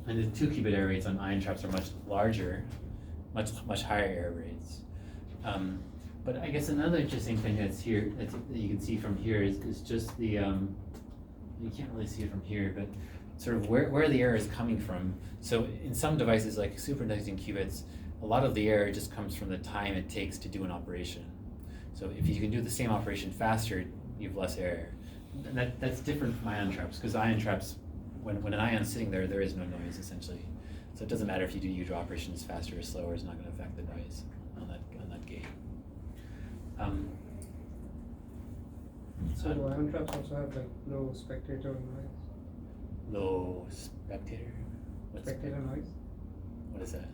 And the 2-qubit error rates on ion traps are much larger, much higher error rates. But I guess another interesting thing that's here, that you can see from here is just the, you can't really see it from here, but sort of where the error is coming from. So in some devices like superconducting qubits, a lot of the error just comes from the time it takes to do an operation. So if you can do the same operation faster, you have less error. And that's different from ion traps, because ion traps, when an ion's sitting there, there is no noise essentially. So it doesn't matter if you do usual operations faster or slower, it's not going to affect the noise on that gate. So ion traps also have like low spectator noise. Low spectator? Spectator noise? What is that?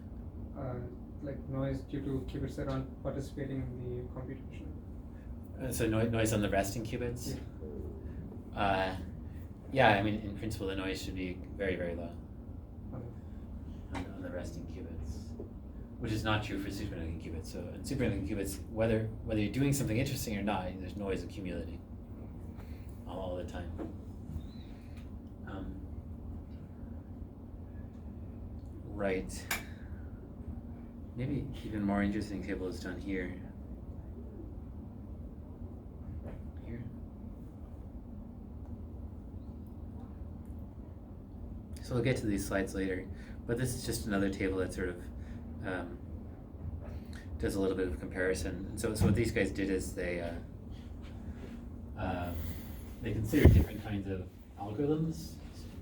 Like noise due to qubits that aren't participating in the computation. So noise on the resting qubits? Yeah. Yeah, I mean, in principle, the noise should be very, very low on the resting qubits, which is not true for superconducting qubits. So in superconducting qubits, whether you're doing something interesting or not, there's noise accumulating all the time. Right. Maybe even more interesting table is done here. Here. So we'll get to these slides later, but this is just another table that sort of does a little bit of comparison. And so what these guys did is they considered different kinds of algorithms.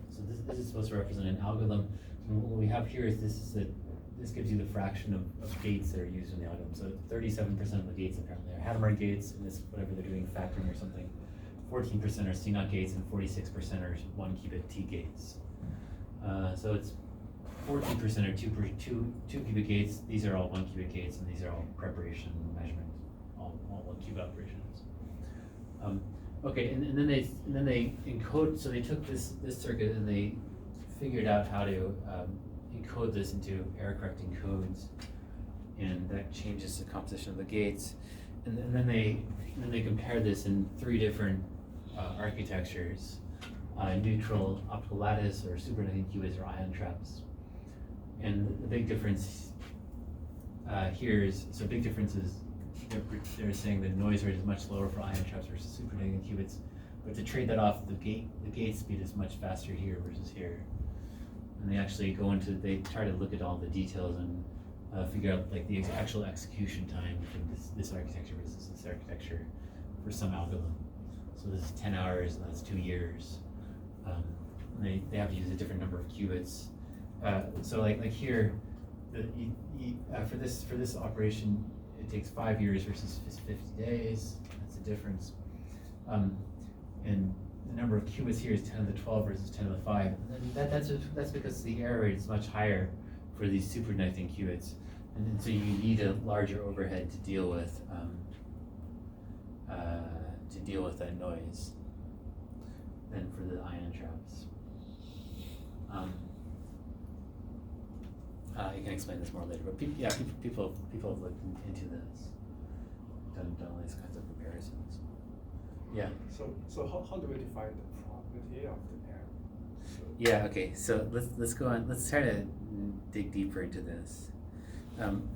So this is supposed to represent an algorithm. And what we have here is this gives you the fraction of gates that are used in the algorithm. So 37% of the gates apparently are Hadamard gates, and this whatever they're doing factoring or something. 14% are CNOT gates, and 46% are 1-qubit T gates. So it's 14% are two qubit gates. These are all 1-qubit gates, and these are all preparation measurement, all 1-qubit operations. Okay, and then they encode. So they took this circuit and they figured out how to encode this into error correcting codes, and that changes the composition of the gates. And then they compared this in 3 different architectures: neutral, optical lattice, or superconducting qubits, or ion traps. And the big difference here is, so big difference is they're saying the noise rate is much lower for ion traps versus superconducting qubits, but to trade that off, the gate speed is much faster here versus here. And they actually they try to look at all the details and figure out like the actual execution time from this architecture versus this architecture for some algorithm. So this is 10 hours, and that's 2 years. They have to use a different number of qubits. So like here, for this operation, it takes 5 years versus 50 days. That's the difference. And the number of qubits here is 10 to the 12 versus 10 to the 5. And that's because the error rate is much higher for these superconducting qubits, and so you need a larger overhead to deal with that noise than for the ion traps. You can explain this more later, but people have looked into this, done all these kinds of comparisons. Yeah. So how do we define the probability of the error? Yeah. Okay. So let's go on. Let's try to dig deeper into this.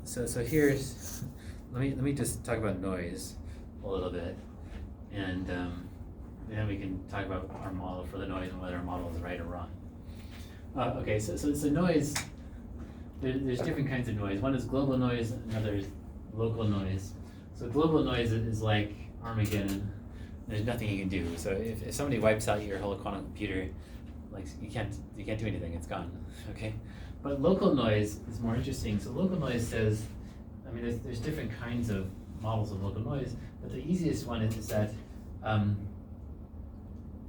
So here's let me just talk about noise a little bit, and then we can talk about our model for the noise and whether our model is right or wrong. Okay. So noise. There's different kinds of noise. One is global noise, another is local noise. So global noise is like Armageddon. There's nothing you can do. So if somebody wipes out your whole quantum computer, like you can't do anything. It's gone. Okay. But local noise is more interesting. So local noise says, I mean, there's different kinds of models of local noise, but the easiest one is that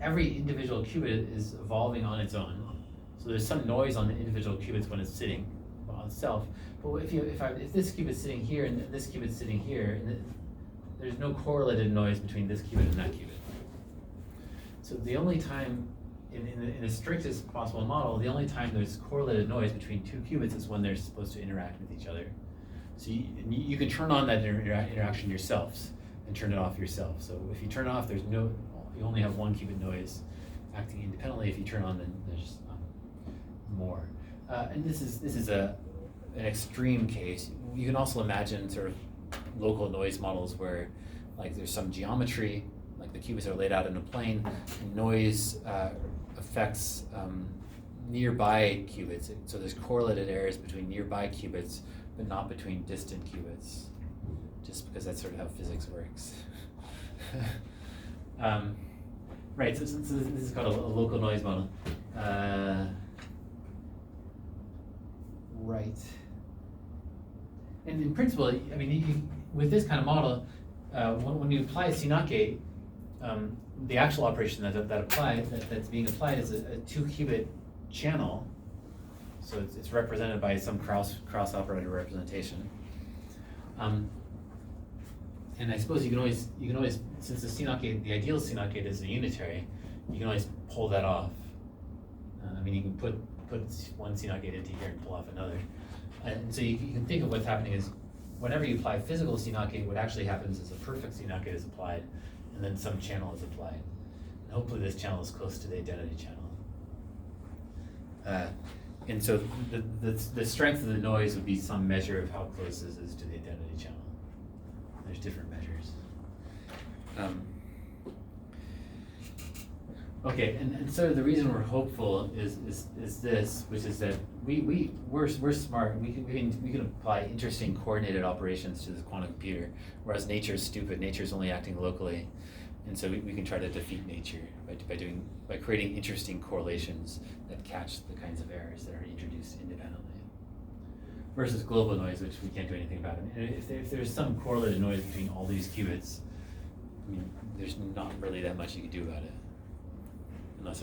every individual qubit is evolving on its own. So there's some noise on the individual qubits when it's sitting on itself. But if this qubit's sitting here and this qubit's sitting here, and there's no correlated noise between this qubit and that qubit. So the only time, in the strictest possible model, the only time there's correlated noise between 2 qubits is when they're supposed to interact with each other. So you can turn on that interaction yourselves and turn it off yourself. So if you turn it off, you only have 1 qubit noise acting independently. If you turn on, then there's more. And this is an extreme case. You can also imagine sort of local noise models where like there's some geometry, like the qubits are laid out in a plane, and noise affects nearby qubits. So there's correlated errors between nearby qubits, but not between distant qubits, just because that's sort of how physics works. Right, so this is called a local noise model. Right. And in principle, I mean, with this kind of model, when you apply a CNOT gate, the actual operation that's being applied is a 2-qubit channel. So it's represented by some cross operator representation. And I suppose you can always, since the CNOT gate, the ideal CNOT gate is a unitary, you can always pull that off. I mean, you can put one CNOT gate into here and pull off another. And so you can think of what's happening is whenever you apply physical CNOT gate, what actually happens is a perfect CNOT gate is applied, and then some channel is applied. And hopefully this channel is close to the identity channel. And so the strength of the noise would be some measure of how close this is to the identity channel. There's different measures. Okay, and so the reason we're hopeful is this, which is that we're smart. We can apply interesting coordinated operations to this quantum computer, whereas nature is stupid. Nature is only acting locally, and so we can try to defeat nature by creating interesting correlations that catch the kinds of errors that are introduced independently. Versus global noise, which we can't do anything about. And if there's some correlated noise between all these qubits, I mean, there's not really that much you can do about it, unless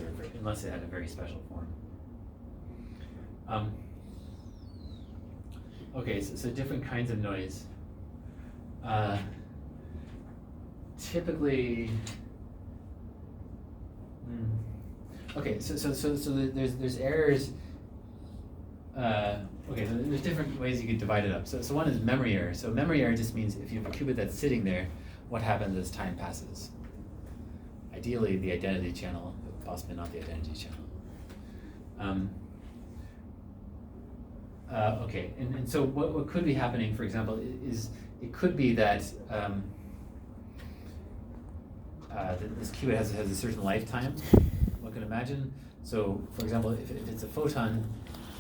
it had a very special form. Okay, so different kinds of noise. Typically, okay, so there's errors. Okay, so there's different ways you could divide it up. So one is memory error. So memory error just means if you have a qubit that's sitting there, what happens as time passes? Ideally, the identity channel, but possibly not the identity channel. Okay, and so what could be happening, for example, is it could be that this qubit has a certain lifetime. One can imagine. So, for example, if it's a photon,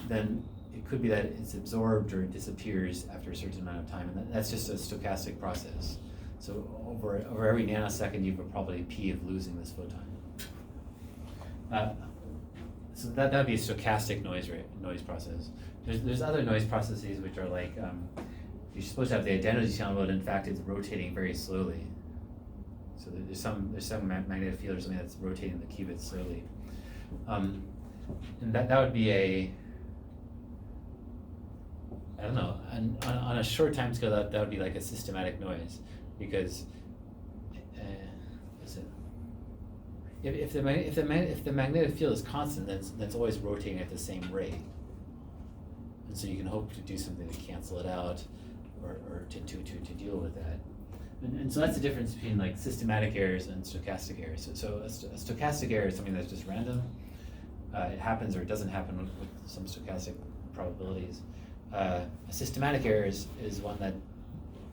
then it could be that it's absorbed or it disappears after a certain amount of time, and that's just a stochastic process. So over every nanosecond, you have a probability P of losing this photon. So that would be a stochastic noise process. There's other noise processes which are like you're supposed to have the identity channel, but in fact it's rotating very slowly. So there's some magnetic field or something that's rotating the qubit slowly, and that would be I don't know, on a short time scale, that would be like a systematic noise, because if the magnetic field is constant, then it's always rotating at the same rate, and so you can hope to do something to cancel it out, or to deal with that, and so that's the difference between like systematic errors and stochastic errors. So a stochastic error is something that's just random. It happens or it doesn't happen with some stochastic probabilities. A systematic error is one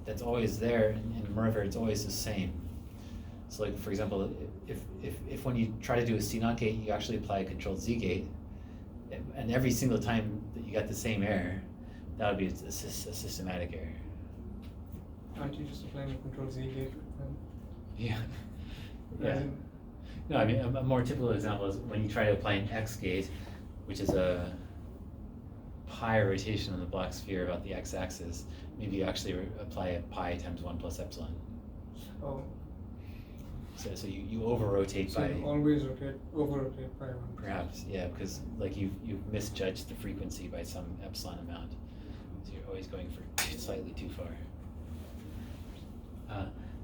that's always there, and moreover, it's always the same. So, like for example, if when you try to do a CNOT gate, you actually apply a controlled Z gate, and every single time that you get the same error, that would be a systematic error. Aren't you just applying a control Z gate? Yeah. Yeah. No, I mean a more typical example is when you try to apply an X gate, which is a pi rotation on the black sphere about the x-axis. Maybe you actually apply a pi times 1 plus epsilon. Oh. So you over-rotate by... So you always over-rotate by 1. Perhaps, yeah, because like you've misjudged the frequency by some epsilon amount. So you're always going for slightly too far.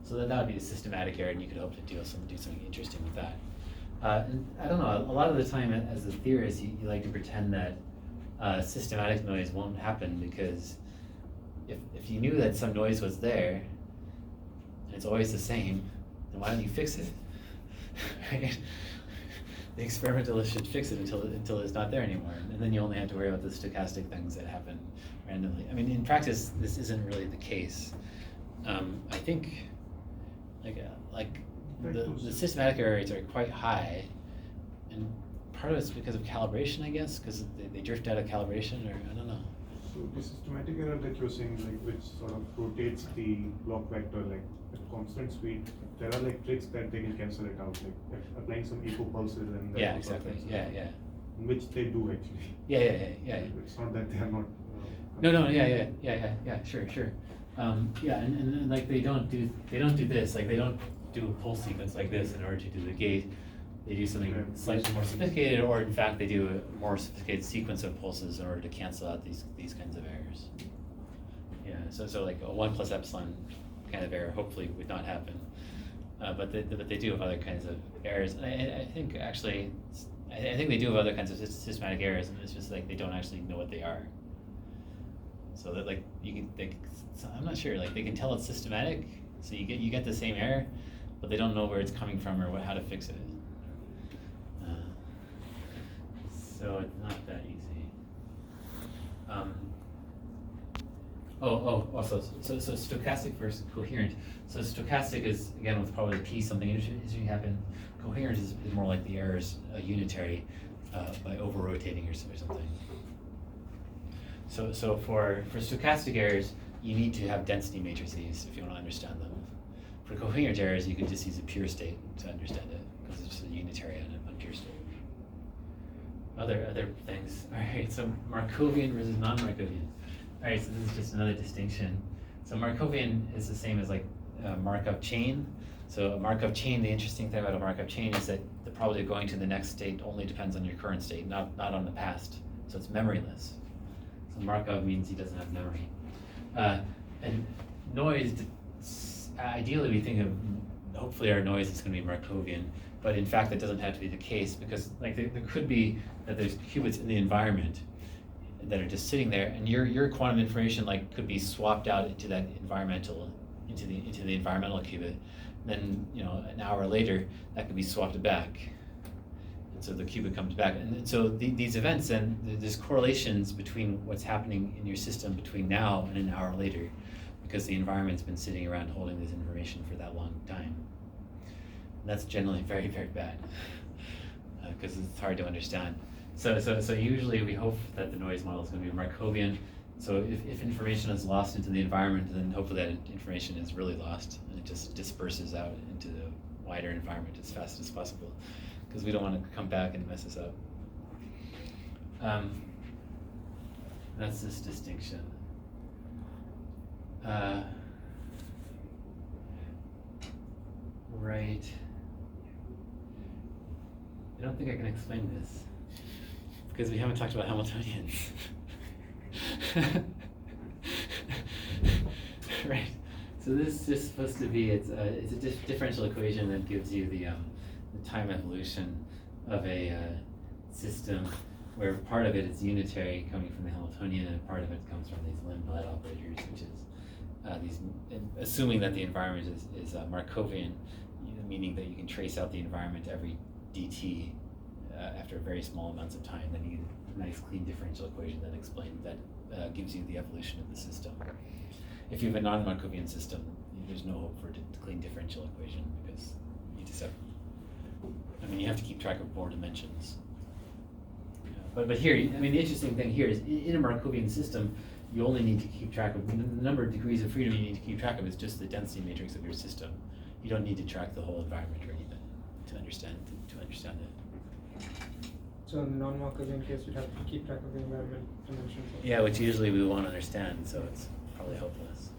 So that would be a systematic error, and you could hope to do something interesting with that. And I don't know, a lot of the time as a theorist, you like to pretend that systematic noise won't happen, because if you knew that some noise was there, and it's always the same, then why don't you fix it? Right? the experimentalist should fix it until it's not there anymore, and then you only have to worry about the stochastic things that happen randomly. I mean, in practice, this isn't really the case. I think, the systematic error rates are quite high, and part of it's because of calibration, I guess, because they drift out of calibration, or I don't know. So the systematic error that you're saying, like which sort of rotates the block vector like at constant speed, there are like tricks that they can cancel it out, like applying some echo pulses and that Yeah, sort of exactly. cancel Yeah, it out. yeah. Which they do actually. Yeah. It's not that they are not. No, yeah, sure. Yeah, and like they don't do this, like they don't do a pulse sequence like this in order to do the gate. They do something Yeah. slightly more sophisticated, or in fact, they do a more sophisticated sequence of pulses in order to cancel out these kinds of errors. Yeah, so like a 1 plus epsilon kind of error hopefully would not happen. But they do have other kinds of errors. And I think actually, I think they do have other kinds of systematic errors, and it's just like they don't actually know what they are. So that like I'm not sure, like they can tell it's systematic, so you get the same error, but they don't know where it's coming from or how to fix it. So it's not that easy. Also, so stochastic versus coherent. So stochastic is, again, with probably P something interesting happen. Coherent is more like the errors unitary by over-rotating or something. So for stochastic errors, you need to have density matrices if you want to understand them. For coherent errors, you can just use a pure state to understand it, because it's just a unitary on pure state. Other things. All right, so Markovian versus non-Markovian. All right, so this is just another distinction. So Markovian is the same as like a Markov chain. So a Markov chain, the interesting thing about a Markov chain is that the probability of going to the next state only depends on your current state, not on the past. So it's memoryless. So Markov means he doesn't have memory. And noise, ideally we think of, hopefully our noise is going to be Markovian, but in fact that doesn't have to be the case, because like there could be that there's qubits in the environment that are just sitting there, and your quantum information like could be swapped out into that environmental, into the environmental qubit. Then an hour later that could be swapped back, and so the qubit comes back. And so these events, and there's correlations between what's happening in your system between now and an hour later, because the environment's been sitting around holding this information for that long time. And that's generally very, very bad, because it's hard to understand. So usually we hope that the noise model is going to be Markovian. So if information is lost into the environment, then hopefully that information is really lost, and it just disperses out into the wider environment as fast as possible, because we don't want to come back and mess us up. That's this distinction. Right. I don't think I can explain this, because we haven't talked about Hamiltonians. Right. So this is supposed to be, it's a differential equation that gives you the time evolution of a system, where part of it is unitary coming from the Hamiltonian, and part of it comes from these Lindblad operators, which is assuming that the environment is Markovian, meaning that you can trace out the environment every dt after very small amounts of time. Then you get a nice clean differential equation that gives you the evolution of the system. If you have a non-Markovian system, there's no hope for a clean differential equation, because you just have, you have to keep track of more dimensions. But here, the interesting thing here is in a Markovian system, you only need to keep track of the number of degrees of freedom you need to keep track of is just the density matrix of your system. You don't need to track the whole environment or anything to understand it. So in the non-Markovian case, you'd have to keep track of the environment dimensions. Yeah, which usually we won't understand, so it's probably hopeless.